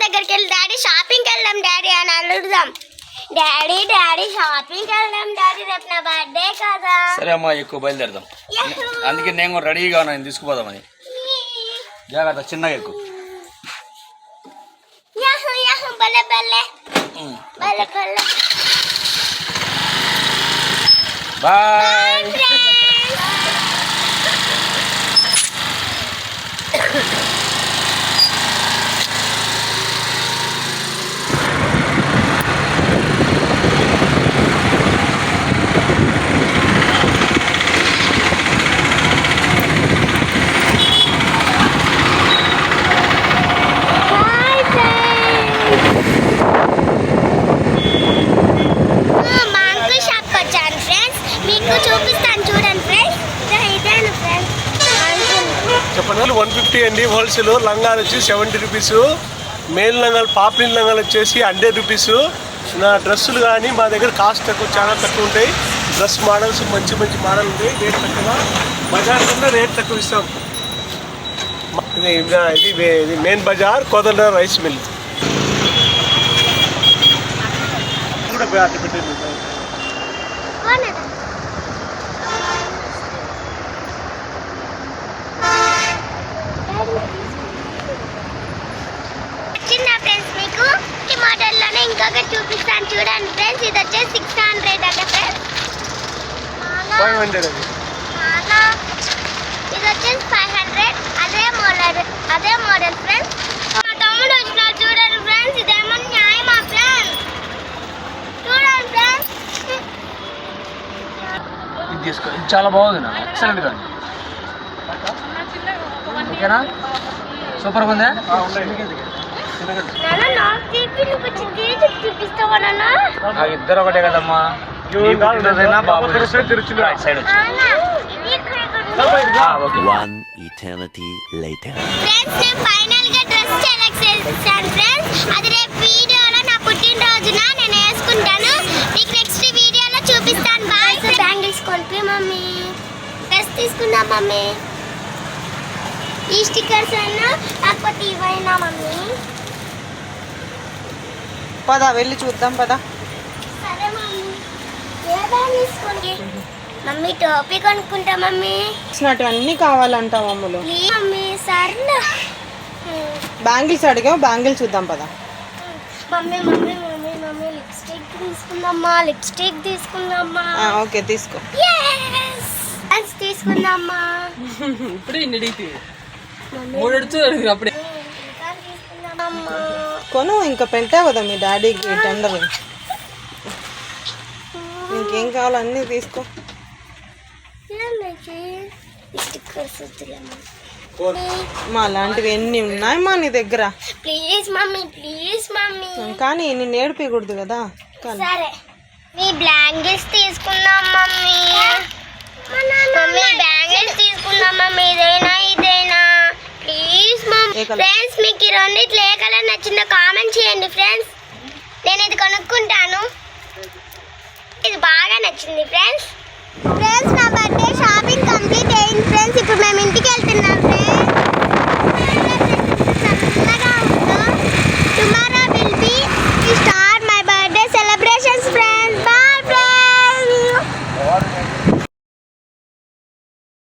దగ్గరికి వెళ్ళి డాడీ షాపింగ్కి వెళ్దాం డాడీ అని అడుగుదాం. డాడీ డాడీ షాపింగ్కి వెళ్దాం డాడీ, రేపు నా బర్త్డే కదా. సరే అమ్మా, ఎక్కువ బయలుదేరదాం. అందుకే నేను కూడా రెడీగా ఉన్నాను, తీసుకుపోదామని. జాగ్రత్త, చిన్నగా ఎక్కువ. బల్లె బల్లె బల్లె బల్లె. బాయ్. చూపిస్తాను చూడండి ఫ్రెండ్స్. ఇదేనా ఫ్రెండ్స్? చెప్పండి. 150 అండి హోల్సేల్. లంగాలు వచ్చి 70 రూపీస్. మెయిన్ లంగాలు, పాపిన్ లంగాలు వచ్చేసి 100 రూపీస్. నా డ్రెస్సులు కానీ మా దగ్గర కాస్ట్ తక్కువ, చాలా తక్కువ ఉంటాయి. డ్రెస్ మోడల్స్ మంచి మంచి మోడల్ ఉంటాయి. రేట్ తక్కువ, బజార్ కన్నా రేట్ తక్కువ ఇస్తాం. ఇది మెయిన్ బజార్, కోదండ రైస్ మిల్. కూడా పెట్టండి. మీకు ఈ మోడల్లోనే ఇంకొకటి చూపిస్తాను చూడండి ఫ్రెండ్స్. ఇది వచ్చేసి 600 అట ఫ్రెండ్స్. 500 అది. ఇది వచ్చేసి 500. అదే మోడల్ ఫ్రెండ్స్. మా తమ్ముడు వచ్చినారు చూడండి ఫ్రెండ్స్. ఇదేమో న్యాయమా ఫ్రెండ్స్? చూడండి ఫ్రెండ్స్. ఇది తీసుకో, ఇది చాలా బాగుంది నా, ఎక్సలెంట్ గా. ఓకేనా? సూపర్గా ఉందా? ఇద్దరు ఒకటే కదమ్మా. అది రేపు వీడియోలో నా పుట్టినరోజున నేను వేసుకుంటాను. మీకు నెక్స్ట్ వీడియోలో చూపిస్తాను. బాయ్. బ్యాంగిల్స్ కొనిపి మమ్మీ. డ్రెస్ తీసుకుందాం మమ్మీ. ఈ స్టిక్కర్స్ అయినా లేకపోతే ఇవైనా మమ్మీ? పదా వెళ్ళి చూద్దాం పదా. సరే మమ్మీ. ఏ బ్యాంగ్ తీసుకోండి మమ్మీ? టోపీ కొనుక్కుంటా మమ్మీ. అన్నీ కావాలంటావు మమ్మలు. మమ్మీ సర్లే. బ్యాంగిల్స్ అడిగావు, బ్యాంగిల్స్ చూద్దాం పదా. Mummy mummy mummy mummy lipstick తీసుకుందామా? లిప్స్టిక్ తీసుకుందామా? ఓకే తీసుకో. తీసుకుందామా? ఇప్పుడు అప్పుడే కొను. ఇంకా పెట్టావు కదా మీ డాడీకి టెండర్. ఇంకేం కావాలో అన్నీ తీసుకో. మా అలాంటివి ఎన్ని ఉన్నాయమ్మా నీ దగ్గర? Please mummy, please mummy. కానీ నేను ఏడిపించకూడదు కదా. సరే, మీ బ్యాంగిల్స్ తీసుకుందాం మమ్మీ. మమ్మీ బ్యాంగిల్స్ తీసుకుందాం మమ్మీ. ఇదేనా ప్లీజ్ మమ్మీ. ఫ్రెండ్స్, మీకు ఈ రెండిట్లో ఏ కలర్ నచ్చిందో కామెంట్ చేయండి ఫ్రెండ్స్. నేను ఇది కొనుక్కుంటాను. ఇది బాగా నచ్చింది ఫ్రెండ్స్. నా బర్త్డే షాపింగ్ కంప్లీట్ అయింది ఫ్రెండ్స్. ఇప్పుడు మేము ఇంటికి వెళ్తున్నాం ఫ్రెండ్స్.